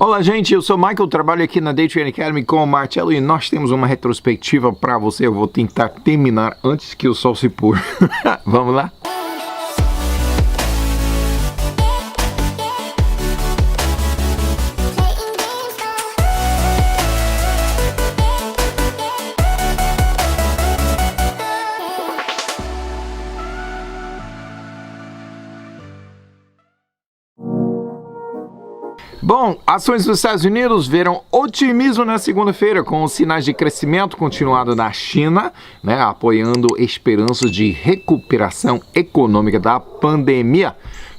Olá, gente, eu sou o Michael, trabalho aqui na Day Trade Academy com o Marcelo e nós temos uma retrospectiva para você. Eu vou tentar terminar antes que o sol se pôr. Vamos lá? Bom, ações dos Estados Unidos viram otimismo na segunda-feira, com os sinais de crescimento continuado na China, né, apoiando esperanças de recuperação econômica da pandemia.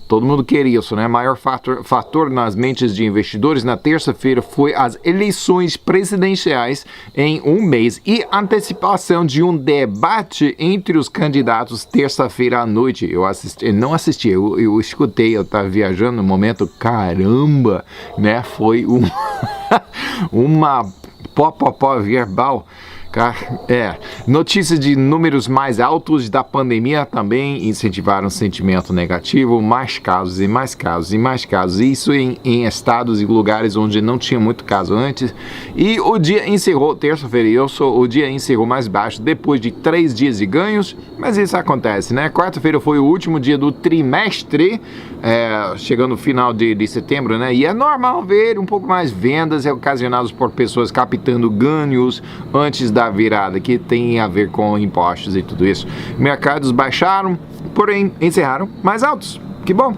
Todo mundo quer isso, né? Maior fator nas mentes de investidores na terça-feira foi as eleições presidenciais em um mês e antecipação de um debate entre os candidatos terça-feira à noite. Eu escutei, eu estava viajando no momento, caramba, né? Foi uma popopó verbal. Notícias de números mais altos da pandemia também incentivaram o sentimento negativo, mais casos e mais casos e mais casos, isso em estados e lugares onde não tinha muito caso antes, e o dia encerrou, terça-feira, o dia encerrou mais baixo depois de 3 dias de ganhos, mas isso acontece, né? Quarta-feira foi o último dia do trimestre, chegando no final de setembro, né? E é normal ver um pouco mais vendas ocasionadas por pessoas captando ganhos antes da virada, que tem a ver com impostos e tudo isso. Mercados baixaram, porém encerraram mais altos. Que bom!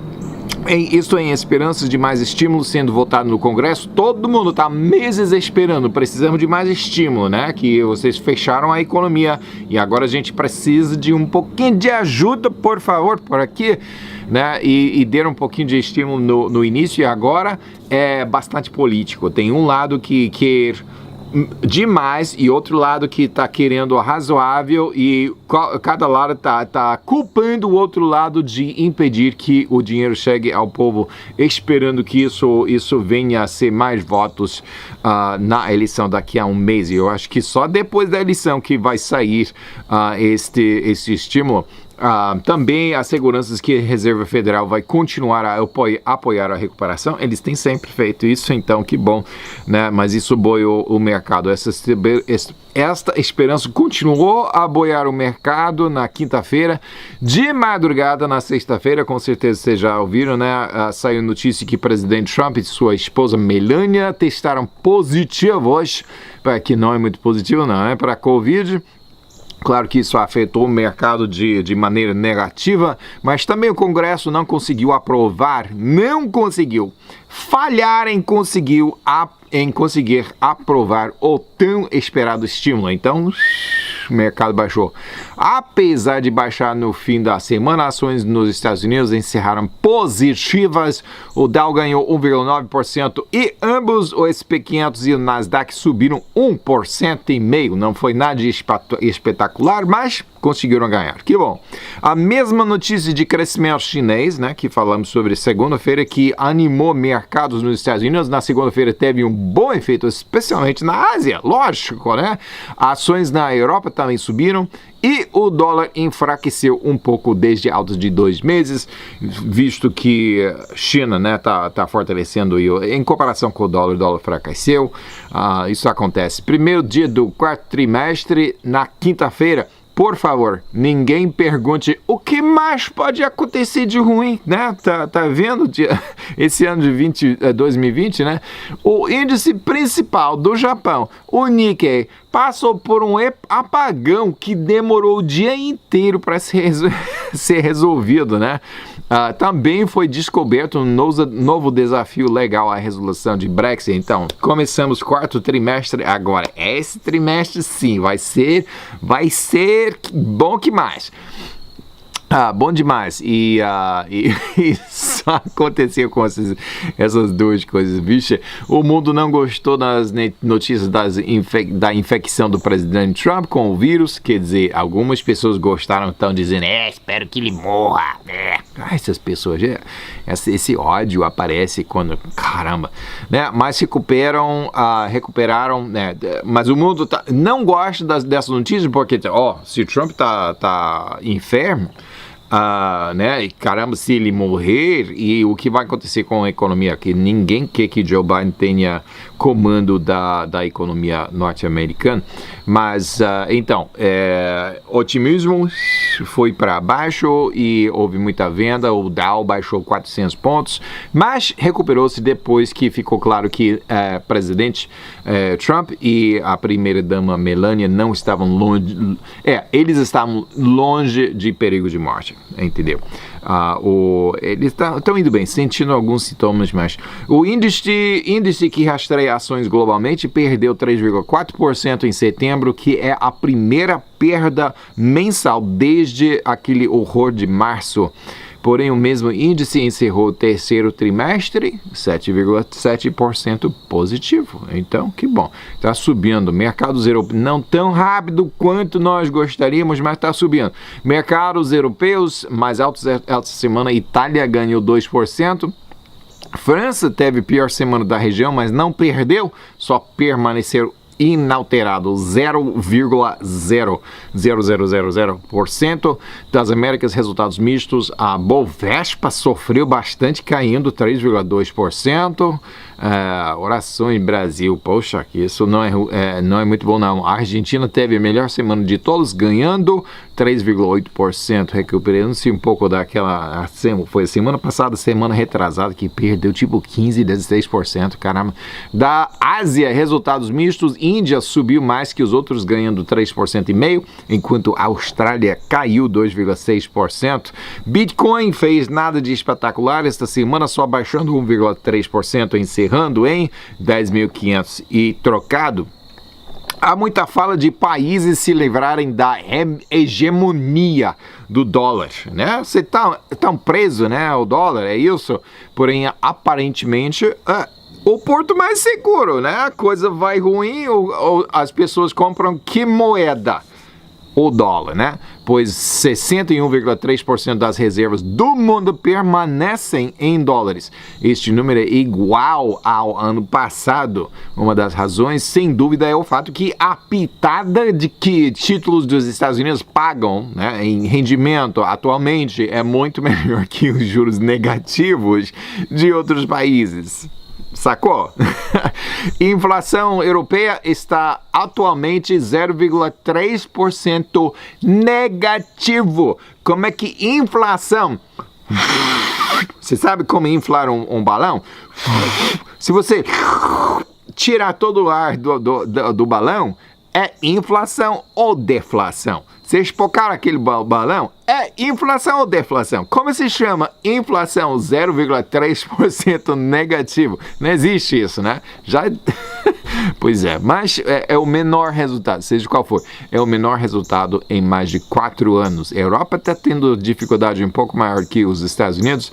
Isso em esperanças de mais estímulo sendo votado no Congresso. Todo mundo está meses esperando, precisamos de mais estímulo, né? Que vocês fecharam a economia e agora a gente precisa de um pouquinho de ajuda, por favor, por aqui, né? E deram um pouquinho de estímulo no início e agora é bastante político. Tem um lado que quer demais e outro lado que está querendo razoável e cada lado tá culpando o outro lado de impedir que o dinheiro chegue ao povo, esperando que isso venha a ser mais votos na eleição daqui a um mês. E eu acho que só depois da eleição que vai sair esse estímulo. Também as seguranças que a Reserva Federal vai continuar a apoiar a recuperação, eles têm sempre feito isso, então que bom, né? Mas isso boiou o mercado. Esta esperança continuou a boiar o mercado na quinta-feira, de madrugada na sexta-feira, com certeza vocês já ouviram, né? Saiu notícia que o presidente Trump e sua esposa Melania testaram positivos, que não é muito positivo não, né? Para a Covid. Claro que isso afetou o mercado de maneira negativa, mas também o Congresso não conseguiu aprovar, falhar em conseguir aprovar o tão esperado estímulo. Então, o mercado baixou. Apesar de baixar no fim da semana, ações nos Estados Unidos encerraram positivas. O Dow ganhou 1,9% e ambos o S&P 500 e o Nasdaq subiram 1,5%. Não foi nada de espetacular, mas conseguiram ganhar. Que bom. A mesma notícia de crescimento chinês, né, que falamos sobre segunda-feira, que animou mercados nos Estados Unidos, na segunda-feira teve um bom efeito, especialmente na Ásia, lógico, né? Ações na Europa também subiram e o dólar enfraqueceu um pouco desde altos de 2 meses, visto que China, né, tá fortalecendo e em comparação com o dólar enfraqueceu. Isso acontece. Primeiro dia do quarto trimestre, na quinta-feira. Por favor, ninguém pergunte o que mais pode acontecer de ruim, né? Tá vendo esse ano de 2020, né? O índice principal do Japão, o Nikkei, passou por um apagão que demorou o dia inteiro para ser resolvido, né? Também foi descoberto um novo desafio legal à resolução de Brexit. Então, começamos quarto trimestre agora. Esse trimestre, sim, vai ser bom que mais. Bom demais. E isso aconteceu com essas duas coisas. Vixe, o mundo não gostou das notícias da infecção do presidente Trump com o vírus. Quer dizer, algumas pessoas gostaram, estão dizendo, espero que ele morra. Essas pessoas, esse ódio aparece quando, caramba, né? Mas recuperaram, né? Mas o mundo não gosta dessas notícias porque, se o Trump tá enfermo, né? E caramba, se ele morrer, e o que vai acontecer com a economia? Que ninguém quer que Joe Biden tenha comando da economia norte-americana. Mas, então, otimismo foi para baixo e houve muita venda, o Dow baixou 400 pontos, mas recuperou-se depois que ficou claro que presidente Trump e a primeira-dama Melania não estavam longe, eles estavam longe de perigo de morte, entendeu? Eles estão indo bem, sentindo alguns sintomas, mas o índice que rastreia ações globalmente perdeu 3,4% em setembro, que é a primeira perda mensal desde aquele horror de março. Porém, o mesmo índice encerrou o terceiro trimestre 7,7% positivo. Então, que bom. Está subindo. Mercados europeus, não tão rápido quanto nós gostaríamos, mas está subindo. Mercados europeus mais altos essa semana. Itália ganhou 2%. França teve pior semana da região, mas não perdeu, só permaneceu inalterado, 0,0000% das Américas, resultados mistos. A Bovespa sofreu bastante, caindo 3,2%. Orações Brasil, poxa, que isso não é muito bom não. A Argentina teve a melhor semana de todos, ganhando 3,8%, recuperando-se um pouco daquela, foi a semana passada, semana retrasada, que perdeu tipo 15%, 16%, caramba. Da Ásia, resultados mistos, Índia subiu mais que os outros, ganhando 3,5%, enquanto a Austrália caiu 2,6%. Bitcoin fez nada de espetacular esta semana, só baixando 1,3%, encerrando em 10.500 e trocado. Há muita fala de países se livrarem da hegemonia do dólar, né? Você tá preso, né? O dólar, é isso? Porém, aparentemente, o porto mais seguro, né? A coisa vai ruim, ou as pessoas compram que moeda? O dólar, né? Pois 61,3% das reservas do mundo permanecem em dólares. Este número é igual ao ano passado. Uma das razões, sem dúvida, é o fato que a pitada de que títulos dos Estados Unidos pagam, né, em rendimento atualmente é muito melhor que os juros negativos de outros países. Sacou? Inflação europeia está atualmente 0,3% negativo. Como é que inflação... Você sabe como inflar um balão? Se você tirar todo o ar do balão, é inflação ou deflação. Se espocar aquele balão, é inflação ou deflação? Como se chama inflação 0,3% negativo? Não existe isso, né? Pois é, mas é o menor resultado, seja qual for. É o menor resultado em mais de 4 anos. A Europa está tendo dificuldade um pouco maior que os Estados Unidos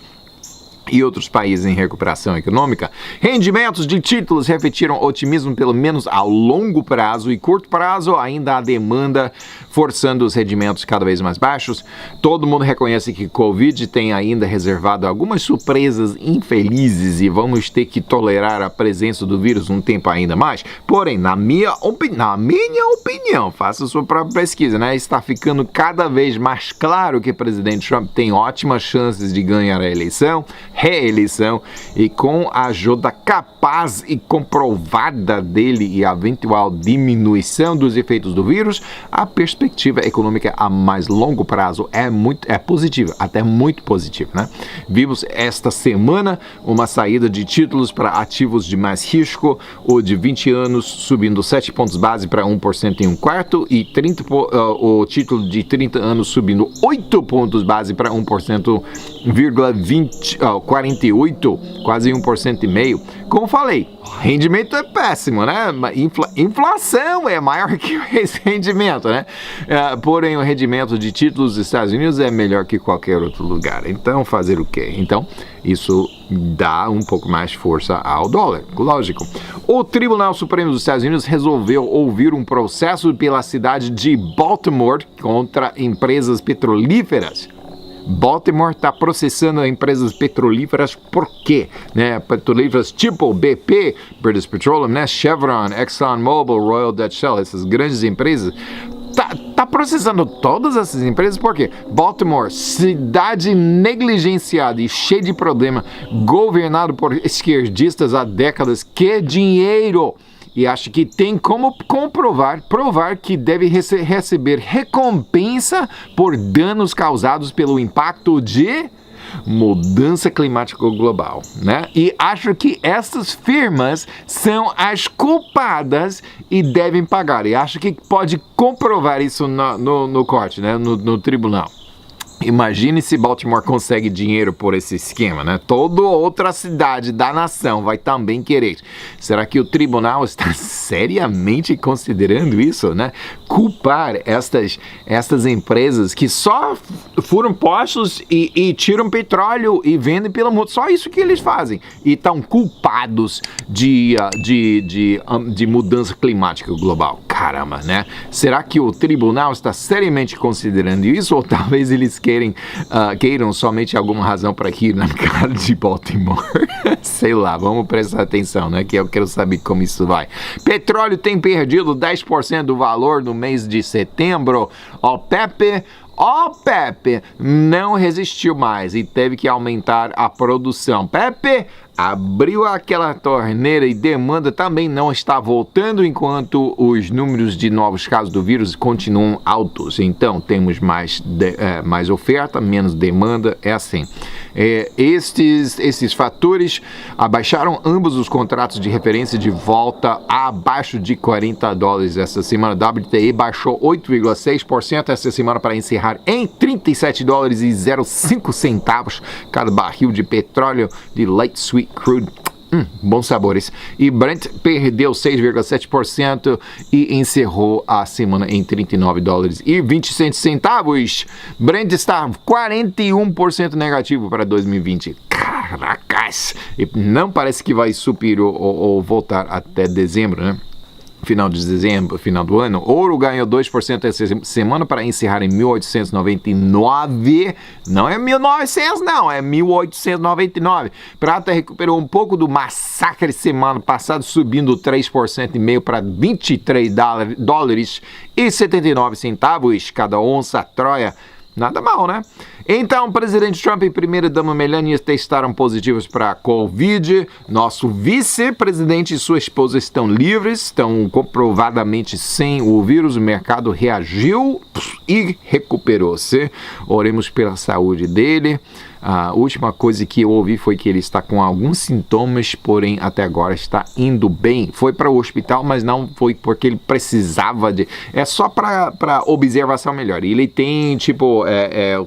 e outros países em recuperação econômica. Rendimentos de títulos refletiram otimismo pelo menos ao longo prazo, e curto prazo ainda há demanda forçando os rendimentos cada vez mais baixos. Todo mundo reconhece que Covid tem ainda reservado algumas surpresas infelizes e vamos ter que tolerar a presença do vírus um tempo ainda mais. Porém, na minha opinião, faça sua própria pesquisa, né? Está ficando cada vez mais claro que o presidente Trump tem ótimas chances de ganhar a reeleição, e com a ajuda capaz e comprovada dele e a eventual diminuição dos efeitos do vírus, a perspectiva econômica a mais longo prazo é positiva, até muito positiva, né? Vimos esta semana uma saída de títulos para ativos de mais risco, o de 20 anos subindo 7 pontos base para 1% em um quarto, e o título de 30 anos subindo 8 pontos base para 1,48, quase 1,5%. Como falei, rendimento é péssimo, né? Inflação é maior que esse rendimento, né? Porém, o rendimento de títulos dos Estados Unidos é melhor que qualquer outro lugar. Então, fazer o quê? Então, isso dá um pouco mais força ao dólar, lógico. O Tribunal Supremo dos Estados Unidos resolveu ouvir um processo pela cidade de Baltimore contra empresas petrolíferas. Baltimore está processando empresas petrolíferas por quê? Né? Petrolíferas tipo BP, British Petroleum, né? Chevron, ExxonMobil, Royal Dutch Shell, essas grandes empresas, tá está processando todas essas empresas porque Baltimore, cidade negligenciada e cheia de problema, governado por esquerdistas há décadas, quer dinheiro e acha que tem como provar que deve receber recompensa por danos causados pelo impacto de mudança climática global, né? E acho que essas firmas são as culpadas e devem pagar. E acho que pode comprovar isso no corte, né? No tribunal. Imagine se Baltimore consegue dinheiro por esse esquema, né? Toda outra cidade da nação vai também querer. Será que o tribunal está seriamente considerando isso, né? Culpar estas empresas que só furam postos e tiram petróleo e vendem pelo mundo. Só isso que eles fazem. E estão culpados de mudança climática global. Caramba, né? Será que o tribunal está seriamente considerando isso? Ou talvez eles queiram somente alguma razão para rir na cara de Baltimore? Sei lá, vamos prestar atenção, né? Que eu quero saber como isso vai. Petróleo tem perdido 10% do valor no mês de setembro. OPEP não resistiu mais e teve que aumentar a produção. Pepe abriu aquela torneira e demanda também não está voltando enquanto os números de novos casos do vírus continuam altos. Então, temos mais oferta, menos demanda, é assim. Esses fatores abaixaram ambos os contratos de referência de volta abaixo de $40 essa semana. WTI baixou 8,6% essa semana para encerrar em $37,05 cada barril de petróleo de light sweet crude. Bons sabores. E Brent perdeu 6,7% e encerrou a semana em $39,20. Brent está 41% negativo para 2020. Caracas! E não parece que vai subir ou voltar até dezembro, né? Final de dezembro, final do ano. Ouro ganhou 2% essa semana para encerrar em 1.899. Não é 1.900, não, é 1.899. Prata recuperou um pouco do massacre semana passada, subindo 3,5% para $23,79 cada onça Troia. Nada mal, né? Então, o presidente Trump e primeira-dama Melania testaram positivos para a Covid. Nosso vice-presidente e sua esposa estão livres, estão comprovadamente sem o vírus. O mercado reagiu e recuperou-se. Oremos pela saúde dele. A última coisa que eu ouvi foi que ele está com alguns sintomas, porém até agora está indo bem. Foi para o hospital, mas não foi porque ele precisava de... É só para observação melhor. Ele tem, tipo,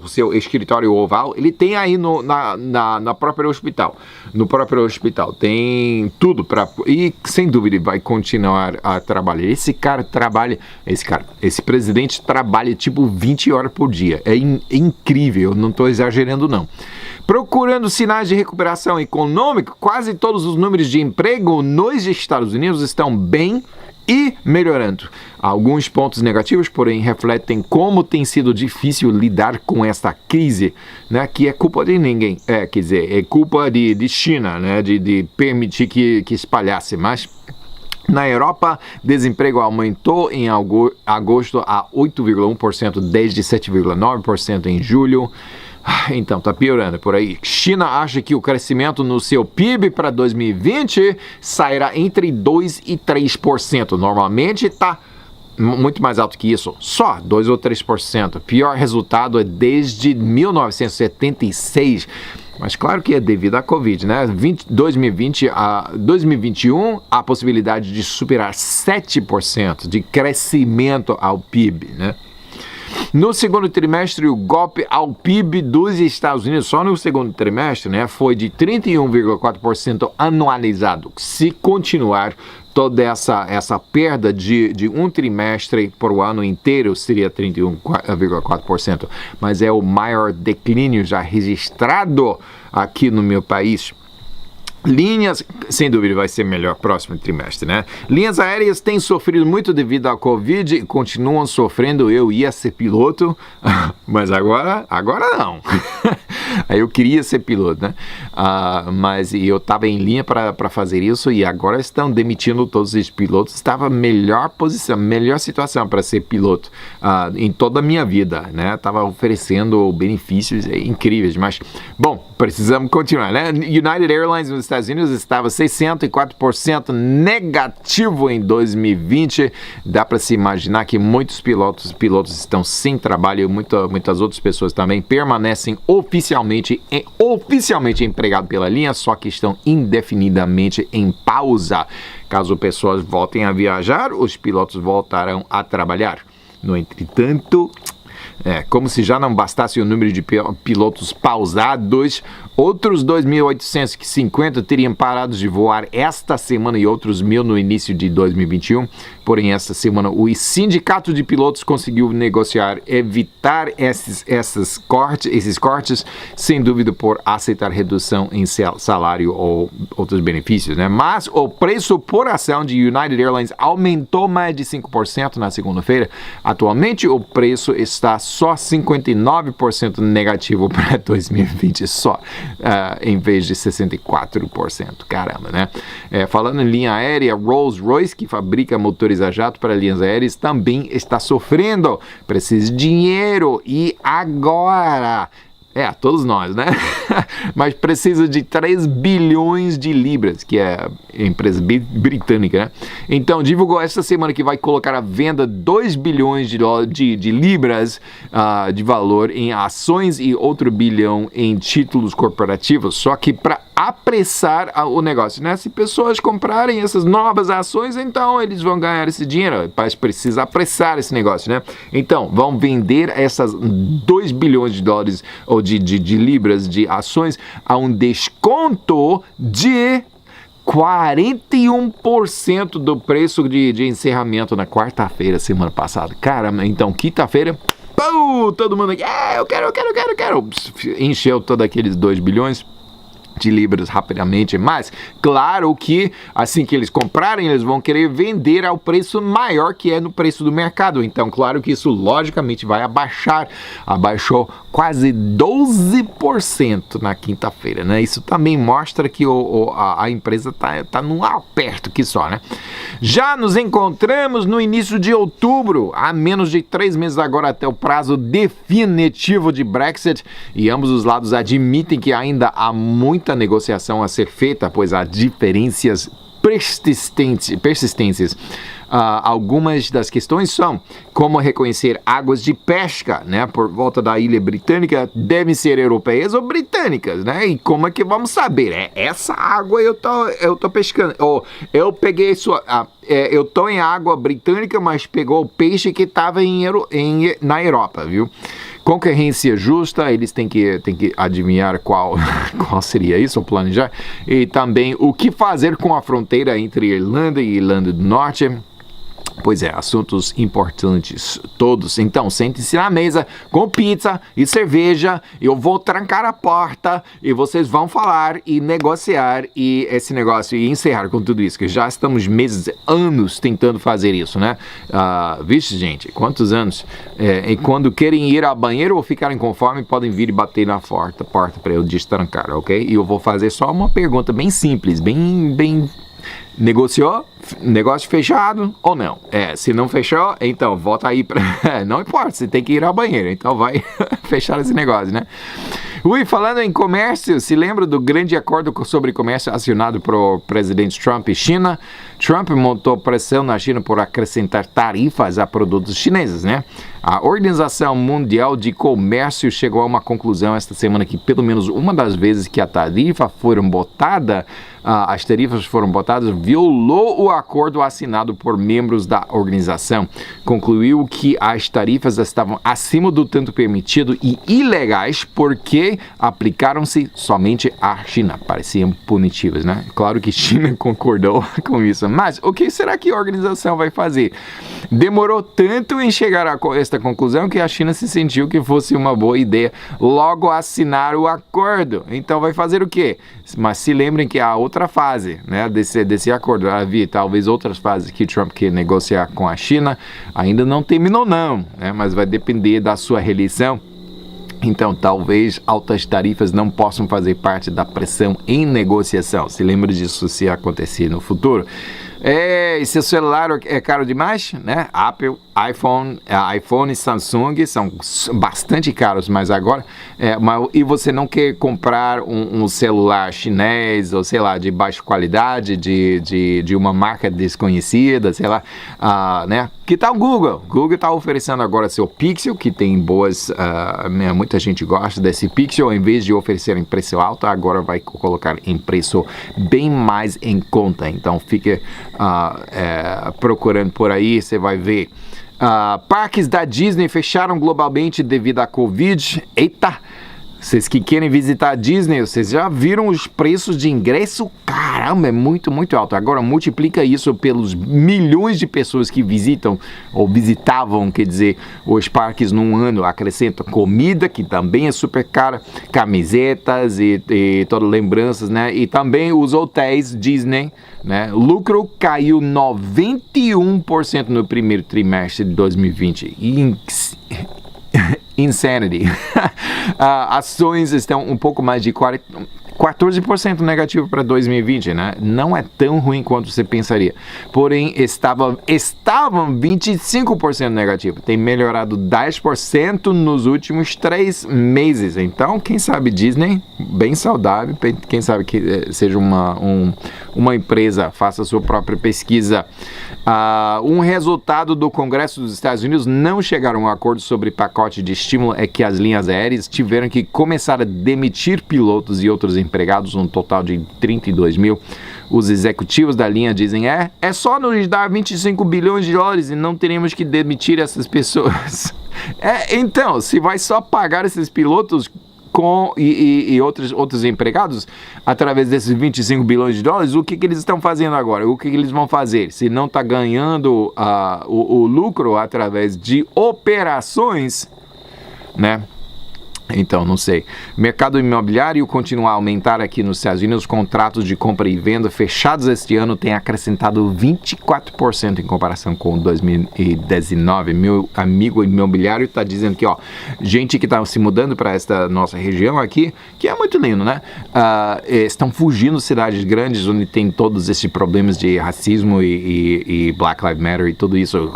o seu escritório oval, ele tem aí na própria hospital. No próprio hospital. Tem tudo para... E sem dúvida vai continuar a trabalhar. Esse presidente trabalha tipo 20 horas por dia. É incrível, eu não estou exagerando não. Procurando sinais de recuperação econômica, quase todos os números de emprego nos Estados Unidos estão bem e melhorando. Alguns pontos negativos, porém, refletem como tem sido difícil lidar com esta crise, né, que é culpa de ninguém. É culpa de China, né, de permitir que espalhasse, mas... Na Europa, desemprego aumentou em agosto a 8,1%, desde 7,9% em julho. Então, tá piorando por aí. China acha que o crescimento no seu PIB para 2020 sairá entre 2% e 3%. Normalmente está muito mais alto que isso, só 2 ou 3%. Pior resultado é desde 1976. Mas claro que é devido à Covid, né? 2020 a 2021, a possibilidade de superar 7% de crescimento ao PIB, né? No segundo trimestre, o golpe ao PIB dos Estados Unidos, só no segundo trimestre, né, foi de 31,4% anualizado. Se continuar toda essa perda de um trimestre por o ano inteiro, seria 31,4%. Mas é o maior declínio já registrado aqui no meu país. Linhas, sem dúvida, vai ser melhor próximo trimestre, né? Linhas aéreas têm sofrido muito devido à Covid e continuam sofrendo. Eu ia ser piloto, mas agora não. Eu queria ser piloto, né? Mas eu estava em linha para fazer isso e agora estão demitindo todos os pilotos. Estava melhor posição, melhor situação para ser piloto em toda a minha vida, né? Estava oferecendo benefícios incríveis, mas, bom, precisamos continuar, né? United Airlines nos Estados Unidos estava 64% negativo em 2020. Dá para se imaginar que muitos pilotos estão sem trabalho, muitas outras pessoas também permanecem oficialmente empregados pela linha, só que estão indefinidamente em pausa. Caso pessoas voltem a viajar, os pilotos voltarão a trabalhar. No entretanto, como se já não bastasse o número de pilotos pausados, outros 2.850 teriam parado de voar esta semana e outros 1.000 no início de 2021. Porém, esta semana, o sindicato de pilotos conseguiu negociar, evitar esses cortes, sem dúvida por aceitar redução em salário ou outros benefícios, né? Mas o preço por ação de United Airlines aumentou mais de 5% na segunda-feira. Atualmente, o preço está só 59% negativo para 2020, em vez de 64%. Caramba, né? Falando em linha aérea, Rolls-Royce, que fabrica motores a jato para linhas aéreas, também está sofrendo. Precisa de dinheiro e agora... todos nós, né? Mas precisa de 3 bilhões de libras, que é a empresa britânica, né? Então, divulgou esta semana que vai colocar à venda 2 bilhões de libras de valor em ações e outro bilhão em títulos corporativos. Só que para apressar o negócio, né? Se pessoas comprarem essas novas ações, então eles vão ganhar esse dinheiro, mas precisa apressar esse negócio, né? Então, vão vender essas 2 bilhões de dólares ou de libras de ações a um desconto de 41% do preço de encerramento na quarta-feira, semana passada. Caramba, então quinta-feira, todo mundo aqui, eu quero, encheu todos aqueles 2 bilhões de libras rapidamente, mas claro que assim que eles comprarem, eles vão querer vender ao preço maior que é no preço do mercado, então claro que isso logicamente vai abaixou quase 12% na quinta-feira, né? Isso também mostra que a empresa tá num aperto que só, né? Já nos encontramos no início de outubro, há menos de 3 meses agora até o prazo definitivo de Brexit, e ambos os lados admitem que ainda há muita negociação a ser feita, pois há diferenças persistentes. Algumas das questões são como reconhecer águas de pesca, né, por volta da ilha britânica, devem ser europeias ou britânicas, né? E como é que vamos saber? Essa água eu tô pescando, ou eu peguei eu tô em água britânica, mas pegou o peixe que estava na Europa, viu? Concorrência justa, eles têm que adivinhar qual seria isso, ou planejar. E também o que fazer com a fronteira entre Irlanda e Irlanda do Norte. Pois assuntos importantes todos. Então, sente-se na mesa com pizza e cerveja. Eu vou trancar a porta e vocês vão falar e negociar e esse negócio e encerrar com tudo isso, que já estamos anos tentando fazer isso, né? Vixe, gente, quantos anos? E quando querem ir ao banheiro ou ficarem com fome, podem vir e bater na porta para eu destrancar, ok? E eu vou fazer só uma pergunta bem simples, bem... Negociou? Negócio fechado ou não? Se não fechou, então volta aí não importa, você tem que ir ao banheiro, então vai fechar esse negócio, né? Falando em comércio, se lembra do grande acordo sobre comércio assinado por presidente Trump e China? Trump montou pressão na China por acrescentar tarifas a produtos chineses, né? A Organização Mundial de Comércio chegou a uma conclusão esta semana que pelo menos uma das vezes que as tarifas foram botadas, violou o acordo assinado por membros da organização. Concluiu que as tarifas estavam acima do tanto permitido e ilegais porque aplicaram-se somente à China. Pareciam punitivas, né? Claro que China concordou com isso, mas o que será que a organização vai fazer? Demorou tanto em chegar a esta esta conclusão que a China se sentiu que fosse uma boa ideia logo assinar o acordo. Então vai fazer o quê? Mas se lembrem que há outra fase, né, desse acordo. Havia talvez outras fases que Trump quer negociar com a China. Ainda não terminou não, né, mas vai depender da sua reeleição. Então, talvez altas tarifas não possam fazer parte da pressão em negociação. Se lembra disso se acontecer no futuro. E seu celular é caro demais, né? Apple, iPhone e Samsung são bastante caros, mas agora... e você não quer comprar um celular chinês ou, sei lá, de baixa qualidade, de uma marca desconhecida, sei lá, né? Que tal o Google? Google está oferecendo agora seu Pixel, que tem boas... muita gente gosta desse Pixel. Em vez de oferecer em preço alto, agora vai colocar em preço bem mais em conta. Então, fique procurando por aí, você vai ver. Parques da Disney fecharam globalmente devido à Covid. Eita! Vocês que querem visitar a Disney, vocês já viram os preços de ingresso? Caramba, é muito, muito alto. Agora multiplica isso pelos milhões de pessoas que visitam, ou visitavam, quer dizer, os parques num ano. Acrescenta comida, que também é super cara, camisetas e todas lembranças, né? E também os hotéis Disney, né? Lucro caiu 91% no primeiro trimestre de 2020. Insanity. Ações estão um pouco mais de 14% negativo para 2020, né? Não é tão ruim quanto você pensaria. Porém, estavam 25% negativo. Tem melhorado 10% nos últimos 3 meses. Então, quem sabe Disney, bem saudável. Quem sabe que seja uma empresa, faça a sua própria pesquisa. Um resultado do Congresso dos Estados Unidos: não chegaram a um acordo sobre pacote de estímulo, é que as linhas aéreas tiveram que começar a demitir pilotos e outros empregados, um total de 32 mil. Os executivos da linha dizem, é só nos dar 25 bilhões de dólares e não teremos que demitir essas pessoas. Então, se vai só pagar esses pilotos e outros empregados através desses 25 bilhões de dólares, o que eles estão fazendo agora? O que eles vão fazer? Se não está ganhando o lucro através de operações, né? Então, não sei. Mercado imobiliário continua a aumentar aqui nos Estados Unidos. Contratos de compra e venda fechados este ano têm acrescentado 24% em comparação com 2019. Meu amigo imobiliário está dizendo que, gente que está se mudando para esta nossa região aqui, que é muito lindo, né? Estão fugindo de cidades grandes onde tem todos esses problemas de racismo e Black Lives Matter e tudo isso,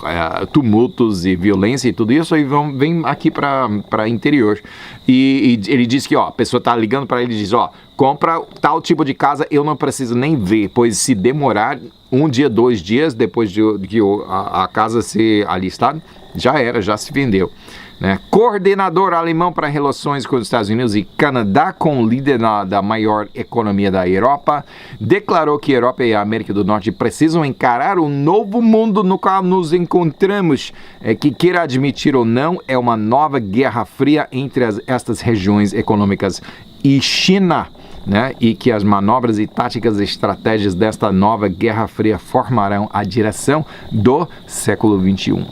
tumultos e violência e tudo isso, e vêm aqui para interior. E ele diz que, a pessoa tá ligando para ele e diz, compra tal tipo de casa, eu não preciso nem ver, pois se demorar 1 dia, 2 dias, depois de que a casa ser alistada, já se vendeu. Né? Coordenador alemão para relações com os Estados Unidos e Canadá, com o líder da maior economia da Europa, declarou que a Europa e a América do Norte precisam encarar o novo mundo no qual nos encontramos, que queira admitir ou não, é uma nova guerra fria entre estas regiões econômicas e China. Né? E que as manobras e táticas e estratégias desta nova guerra fria formarão a direção do século XXI.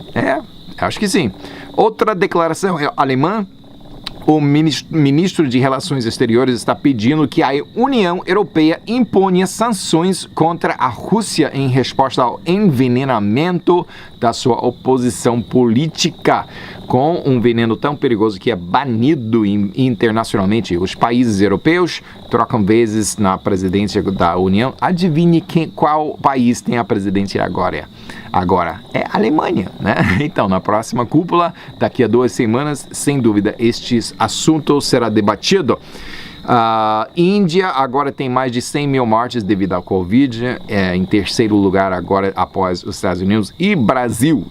Acho que sim. Outra declaração alemã: o ministro de Relações Exteriores está pedindo que a União Europeia imponha sanções contra a Rússia em resposta ao envenenamento da sua oposição política, com um veneno tão perigoso que é banido internacionalmente. Os países europeus trocam vezes na presidência da União. Adivinhe qual país tem a presidência agora? Agora é a Alemanha, né? Então, na próxima cúpula, daqui a 2 semanas, sem dúvida, este assunto será debatido. Índia agora tem mais de 100 mil mortes devido ao Covid, em terceiro lugar agora após os Estados Unidos e Brasil,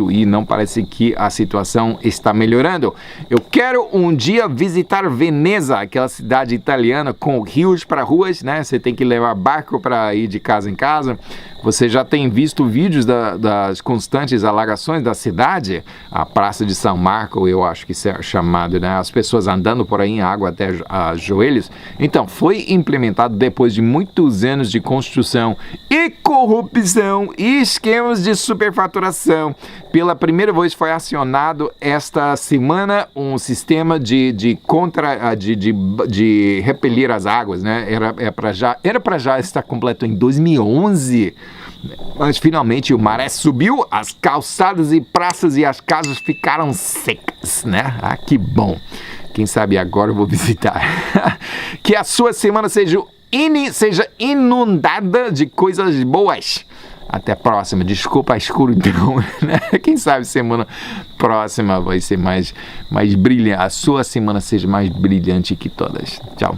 e não parece que a situação está melhorando. Eu quero um dia visitar Veneza, aquela cidade italiana com rios para ruas, né? Você tem que levar barco para ir de casa em casa. Você já tem visto vídeos das constantes alagações da cidade? A Praça de São Marco, eu acho que isso é chamado, né? As pessoas andando por aí em água até joelhos. Então, foi implementado depois de muitos anos de construção e e corrupção e esquemas de superfaturação. Pela primeira vez foi acionado esta semana um sistema de repelir as águas, né? Era para já estar completo em 2011. Mas finalmente o maré subiu, as calçadas e praças e as casas ficaram secas, né? Ah, que bom. Quem sabe agora eu vou visitar. Que a sua semana seja inundada de coisas boas. Até a próxima. Desculpa a escuridão, né? Quem sabe semana próxima vai ser mais brilhante. A sua semana seja mais brilhante que todas. Tchau.